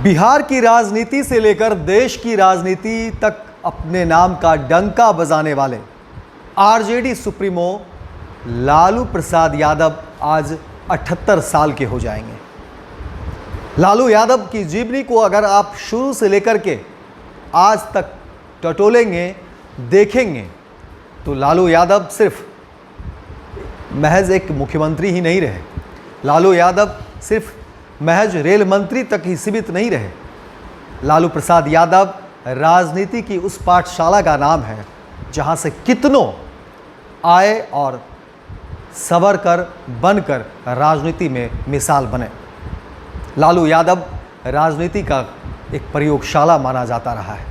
बिहार की राजनीति से लेकर देश की राजनीति तक अपने नाम का डंका बजाने वाले आरजेडी सुप्रीमो लालू प्रसाद यादव आज 78 साल के हो जाएंगे। लालू यादव की जीवनी को अगर आप शुरू से लेकर के आज तक टटोलेंगे, देखेंगे, तो लालू यादव सिर्फ महज एक मुख्यमंत्री ही नहीं रहे। लालू यादव सिर्फ महज रेल मंत्री तक ही सीमित नहीं रहे। लालू प्रसाद यादव राजनीति की उस पाठशाला का नाम है जहां से कितनों आए और संवर कर बनकर राजनीति में मिसाल बने। लालू यादव राजनीति का एक प्रयोगशाला माना जाता रहा है।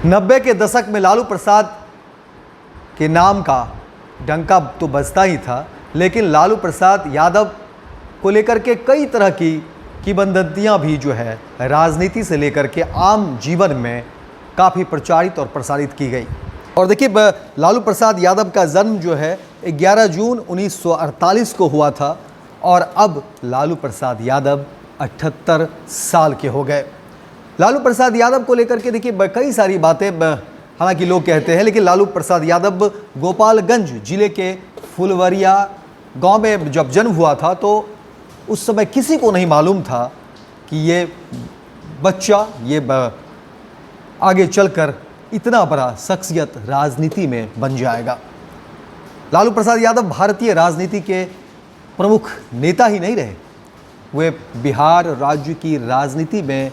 90 के दशक में लालू प्रसाद के नाम का डंका तो बजता ही था, लेकिन लालू प्रसाद यादव को लेकर के कई तरह की किंवदंतियां भी जो है राजनीति से लेकर के आम जीवन में काफ़ी प्रचारित और प्रसारित की गई। और देखिए, लालू प्रसाद यादव का जन्म जो है 11 जून 1948 को हुआ था और अब लालू प्रसाद यादव 78 साल के हो गए। लालू प्रसाद यादव को लेकर के देखिए कई सारी बातें हालांकि लोग कहते हैं, लेकिन लालू प्रसाद यादव गोपालगंज जिले के फुलवरिया गांव में जब जन्म हुआ था तो उस समय किसी को नहीं मालूम था कि ये बच्चा आगे चलकर इतना बड़ा शख्सियत राजनीति में बन जाएगा। लालू प्रसाद यादव भारतीय राजनीति के प्रमुख नेता ही नहीं रहे, वे बिहार राज्य की राजनीति में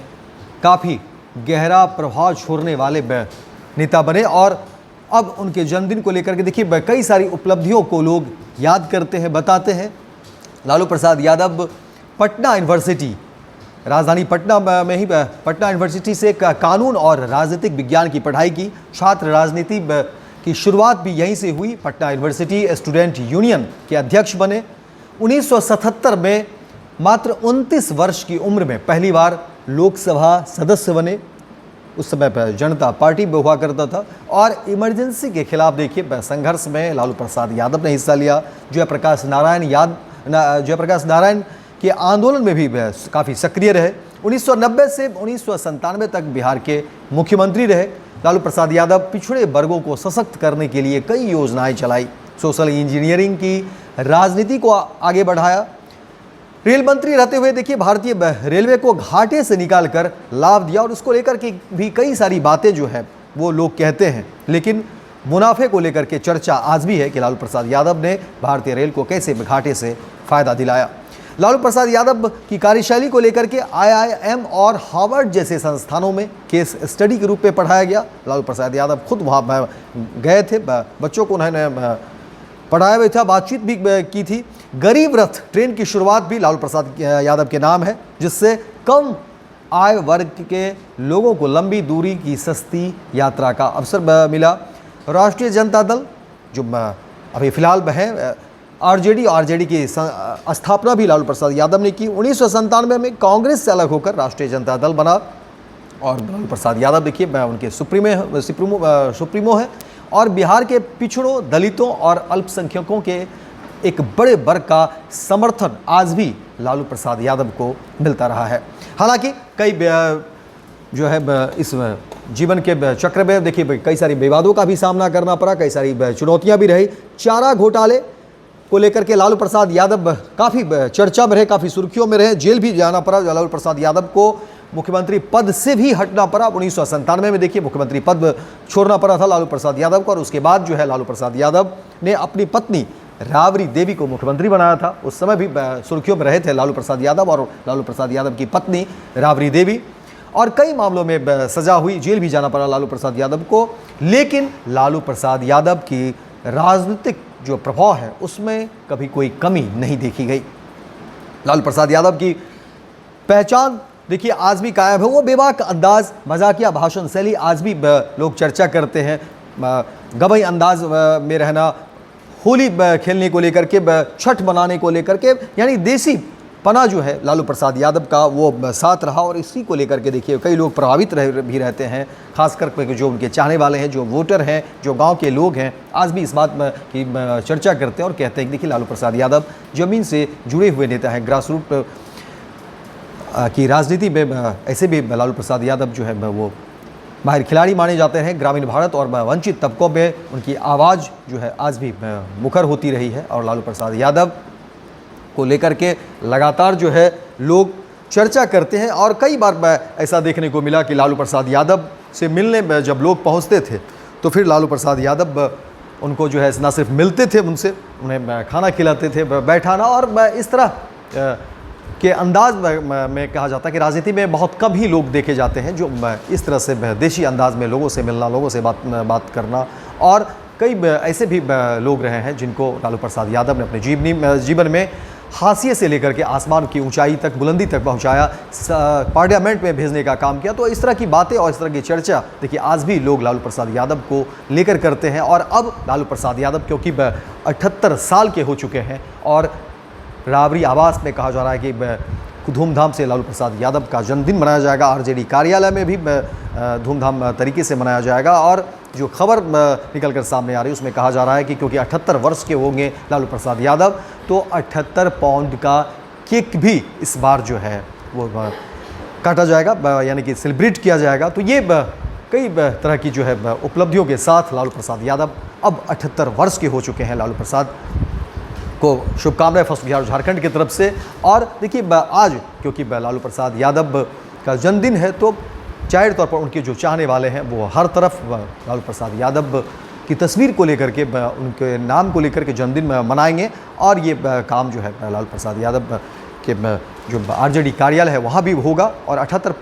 काफ़ी गहरा प्रभाव छोड़ने वाले नेता बने। और अब उनके जन्मदिन को लेकर के देखिए कई सारी उपलब्धियों को लोग याद करते हैं, बताते हैं। लालू प्रसाद यादव पटना यूनिवर्सिटी, राजधानी पटना में ही पटना यूनिवर्सिटी से कानून और राजनीतिक विज्ञान की पढ़ाई की। छात्र राजनीति की शुरुआत भी यहीं से हुई। पटना यूनिवर्सिटी स्टूडेंट यूनियन के अध्यक्ष बने। 1977 में मात्र 29 वर्ष की उम्र में पहली बार लोकसभा सदस्य बने। उस समय पर जनता पार्टी में हुआ करता था और इमरजेंसी के खिलाफ देखिए संघर्ष में लालू प्रसाद यादव ने हिस्सा लिया। जयप्रकाश नारायण के आंदोलन में भी काफ़ी सक्रिय रहे। 1990 से 1997 तक बिहार के मुख्यमंत्री रहे। लालू प्रसाद यादव पिछड़े वर्गों को सशक्त करने के लिए कई योजनाएं चलाई। सोशल इंजीनियरिंग की राजनीति को आगे बढ़ाया। रेल मंत्री रहते हुए देखिए भारतीय रेलवे को घाटे से निकालकर लाभ दिया और उसको लेकर के भी कई सारी बातें जो है वो लोग कहते हैं, लेकिन मुनाफे को लेकर के चर्चा आज भी है कि लालू प्रसाद यादव ने भारतीय रेल को कैसे घाटे से फ़ायदा दिलाया। लालू प्रसाद यादव की कार्यशैली को लेकर के IIM और हार्वर्ड जैसे संस्थानों में केस स्टडी के रूप में पढ़ाया गया। लालू प्रसाद यादव खुद वहाँ गए थे, बच्चों को उन्होंने पढ़ाया भी था, बातचीत भी की थी। गरीब रथ ट्रेन की शुरुआत भी लालू प्रसाद यादव के नाम है, जिससे कम आय वर्ग के लोगों को लंबी दूरी की सस्ती यात्रा का अवसर मिला। राष्ट्रीय जनता दल जो अभी फिलहाल है आरजेडी की स्थापना भी लालू प्रसाद यादव ने की। 1997 में कांग्रेस से अलग होकर राष्ट्रीय जनता दल बना और लालू प्रसाद यादव देखिए उनके सुप्रीमो है और बिहार के पिछड़ों, दलितों और अल्पसंख्यकों के एक बड़े वर्ग का समर्थन आज भी लालू प्रसाद यादव को मिलता रहा है। हालांकि कई जो है इस जीवन के चक्र में देखिए कई सारी विवादों का भी सामना करना पड़ा, कई सारी चुनौतियां भी रही। चारा घोटाले को लेकर के लालू प्रसाद यादव काफ़ी चर्चा में रहे, काफ़ी सुर्खियों में रहे। जेल भी जाना पड़ा। लालू प्रसाद यादव को मुख्यमंत्री पद से भी हटना पड़ा। 1997 में देखिए मुख्यमंत्री पद छोड़ना पड़ा था लालू प्रसाद यादव को और उसके बाद जो है लालू प्रसाद यादव ने अपनी पत्नी राबड़ी देवी को मुख्यमंत्री बनाया था। उस समय भी सुर्खियों में रहे थे लालू प्रसाद यादव और लालू प्रसाद यादव की पत्नी राबड़ी देवी। और कई मामलों में सजा हुई, जेल भी जाना पड़ा लालू प्रसाद यादव को। लेकिन लालू प्रसाद यादव की राजनीतिक जो प्रभाव है उसमें कभी कोई कमी नहीं देखी गई। लालू प्रसाद यादव की पहचान देखिए आज भी कायम है। वो बेबाक अंदाज, मजाकिया भाषण शैली आज भी लोग चर्चा करते हैं। गवई अंदाज में रहना, होली खेलने को लेकर के, छठ मनाने को लेकर के, यानी देसी पना जो है लालू प्रसाद यादव का वो साथ रहा और इसी को लेकर के देखिए कई लोग प्रभावित भी रहते हैं, खासकर जो उनके चाहने वाले हैं, जो वोटर हैं, जो गांव के लोग हैं, आज भी इस बात की चर्चा करते हैं और कहते हैं कि देखिए लालू प्रसाद यादव ज़मीन से जुड़े हुए नेता हैं, ग्रास रूट कि राजनीति में ऐसे भी लालू प्रसाद यादव जो है वो माहिर खिलाड़ी माने जाते हैं। ग्रामीण भारत और वंचित तबकों में उनकी आवाज़ जो है आज भी मुखर होती रही है और लालू प्रसाद यादव को लेकर के लगातार जो है लोग चर्चा करते हैं। और कई बार ऐसा देखने को मिला कि लालू प्रसाद यादव से मिलने में जब लोग पहुंचते थे तो फिर लालू प्रसाद यादव उनको जो है ना सिर्फ मिलते थे, उनसे उन्हें खाना खिलाते थे, बैठाना, और इस तरह के अंदाज में कहा जाता है कि राजनीति में बहुत कम ही लोग देखे जाते हैं जो इस तरह से देशी अंदाज में लोगों से मिलना, लोगों से बात करना। और कई ऐसे भी लोग रहे हैं जिनको लालू प्रसाद यादव ने अपने जीवन में हाशिए से लेकर के आसमान की ऊंचाई तक, बुलंदी तक पहुंचाया, पार्लियामेंट में भेजने का काम किया। तो इस तरह की बातें और इस तरह की चर्चा देखिए आज भी लोग लालू प्रसाद यादव को लेकर करते हैं। और अब लालू प्रसाद यादव क्योंकि 78 साल के हो चुके हैं और राबरी आवास में कहा जा रहा है कि धूमधाम से लालू प्रसाद यादव का जन्मदिन मनाया जाएगा। आरजेडी कार्यालय में भी धूमधाम तरीके से मनाया जाएगा। और जो खबर निकल कर सामने आ रही है उसमें कहा जा रहा है कि क्योंकि 78 वर्ष के होंगे लालू प्रसाद यादव, तो 78 पाउंड का केक भी इस बार जो है वो काटा जाएगा, यानी कि सेलिब्रेट किया जाएगा। तो ये कई तरह की जो है उपलब्धियों के साथ लालू प्रसाद यादव अब 78 वर्ष के हो चुके हैं। लालू प्रसाद को शुभकामनाएं फर्स्ट बिहार झारखंड की तरफ से। और देखिए आज क्योंकि लालू प्रसाद यादव का जन्मदिन है तो जाहिर तौर पर उनके जो चाहने वाले हैं वो हर तरफ लालू प्रसाद यादव की तस्वीर को लेकर के, उनके नाम को लेकर के जन्मदिन मनाएंगे। और ये काम जो है लालू प्रसाद यादव के जो आरजेडी कार्यालय है वहाँ भी होगा। और 78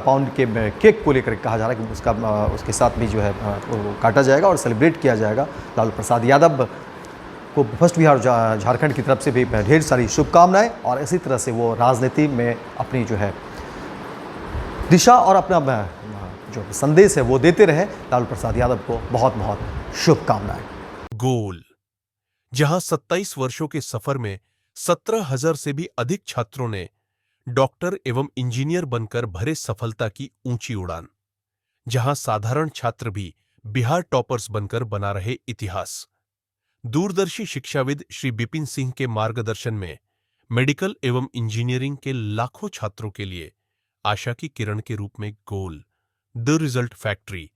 पाउंड के केक को लेकर कहा जा रहा है कि उसके साथ भी जो है वो काटा जाएगा और सेलिब्रेट किया जाएगा। लालू प्रसाद यादव को फर्स्ट बिहार झारखंड की तरफ से भी ढेर सारी शुभकामनाएं। और इसी तरह से वो राजनीति में अपनी जो है दिशा और अपना जो संदेश है वो देते रहे। लालू प्रसाद यादव को बहुत बहुत शुभकामनाएं। गोल, जहां 27 वर्षों के सफर में 17,000 से भी अधिक छात्रों ने डॉक्टर एवं इंजीनियर बनकर भरे सफलता की ऊंची उड़ान, जहां साधारण छात्र भी बिहार टॉपर्स बनकर बना रहे इतिहास। दूरदर्शी शिक्षाविद श्री बिपिन सिंह के मार्गदर्शन में मेडिकल एवं इंजीनियरिंग के लाखों छात्रों के लिए आशा की किरण के रूप में गोल, द रिजल्ट फैक्ट्री।